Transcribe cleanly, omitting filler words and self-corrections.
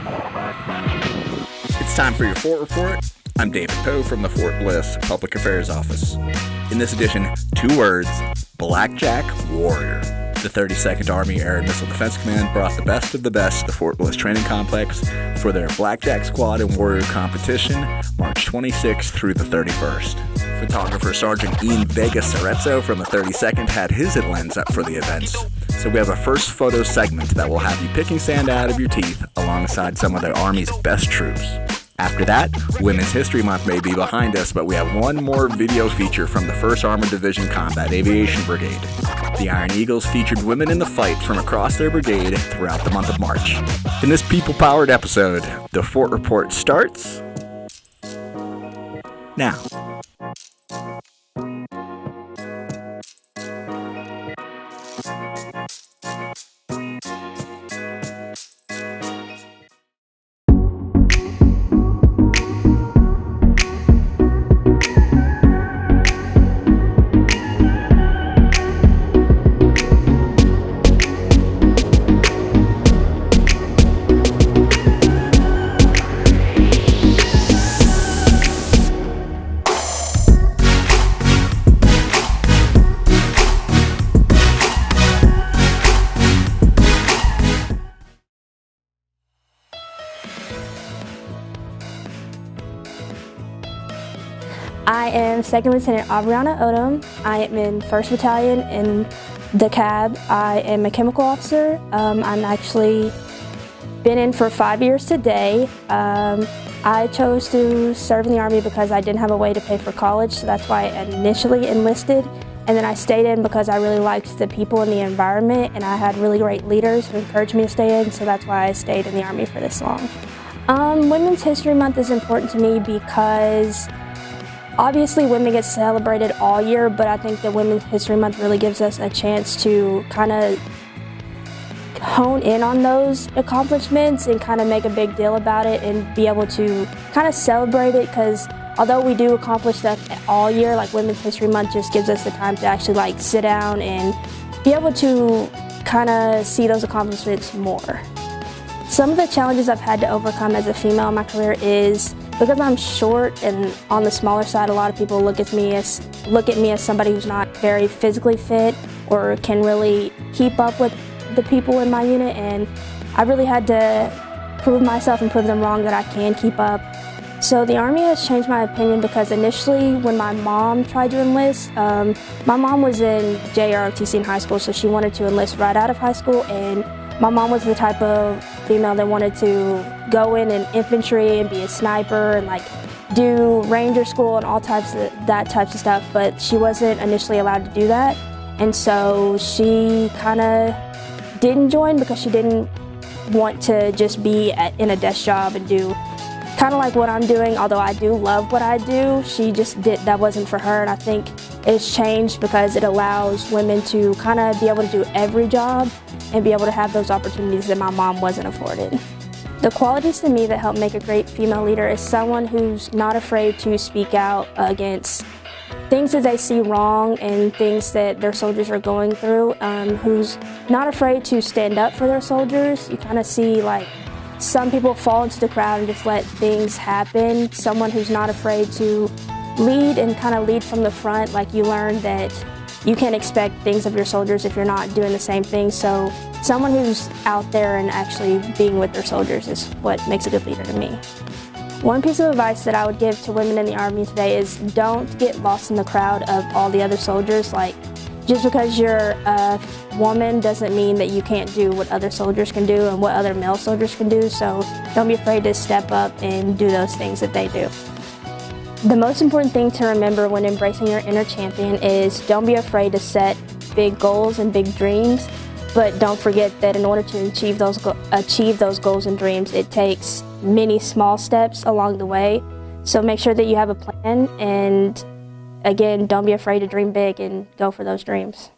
It's time for your Fort Report. I'm David Poe from the Fort Bliss Public Affairs Office. In this edition, 2 words, Blackjack Warrior. The 32nd Army Air and Missile Defense Command brought the best of the best to the Fort Bliss Training Complex for their Blackjack Squad and Warrior competition, March 26th through the 31st. Photographer Sergeant Ian Vega Cerezo from the 32nd had his lens up for the events. So we have a first photo segment that will have you picking sand out of your teeth alongside some of the Army's best troops. After that, Women's History Month may be behind us, but we have one more video feature from the 1st Armored Division Combat Aviation Brigade. The Iron Eagles featured women in the fight from across their brigade throughout the month of March. In this people-powered episode, the Fort Report starts now. I am Second Lieutenant Abreanna Odom. I am in 1st Battalion in the CAB. I am a chemical officer. I'm actually been in for 5 years today. I chose to serve in the Army because I didn't have a way to pay for college, so that's why I initially enlisted. And then I stayed in because I really liked the people and the environment, and I had really great leaders who encouraged me to stay in, so that's why I stayed in the Army for this long. Women's History Month is important to me because obviously women get celebrated all year, but I think that Women's History Month really gives us a chance to kind of hone in on those accomplishments and kind of make a big deal about it and be able to kind of celebrate it, because although we do accomplish stuff all year, like Women's History Month just gives us the time to actually like sit down and be able to kind of see those accomplishments more. Some of the challenges I've had to overcome as a female in my career is because I'm short and on the smaller side, a lot of people look at me as somebody who's not very physically fit or can really keep up with the people in my unit, and I really had to prove myself and prove them wrong that I can keep up. So the Army has changed my opinion because initially when my mom tried to enlist, my mom was in JROTC in high school, so she wanted to enlist right out of high school, and my mom was the type of female that wanted to go in infantry and be a sniper and like do ranger school and all types of stuff, but she wasn't initially allowed to do that, and so she kind of didn't join because she didn't want to just be in a desk job and do kind of like what I'm doing. Although I do love what I do, that wasn't for her, and I think it's changed because it allows women to kind of be able to do every job and be able to have those opportunities that my mom wasn't afforded. The qualities to me that help make a great female leader is someone who's not afraid to speak out against things that they see wrong and things that their soldiers are going through, who's not afraid to stand up for their soldiers. You kind of see like some people fall into the crowd and just let things happen. Someone who's not afraid to lead and kind of lead from the front. Like you learn that you can't expect things of your soldiers if you're not doing the same thing. So someone who's out there and actually being with their soldiers is what makes a good leader to me. One piece of advice that I would give to women in the Army today is don't get lost in the crowd of all the other soldiers. Like, just because you're a woman doesn't mean that you can't do what other soldiers can do and what other male soldiers can do, so don't be afraid to step up and do those things that they do. The most important thing to remember when embracing your inner champion is don't be afraid to set big goals and big dreams, but don't forget that in order to achieve those goals and dreams, it takes many small steps along the way. So make sure that you have a plan, and again, don't be afraid to dream big and go for those dreams.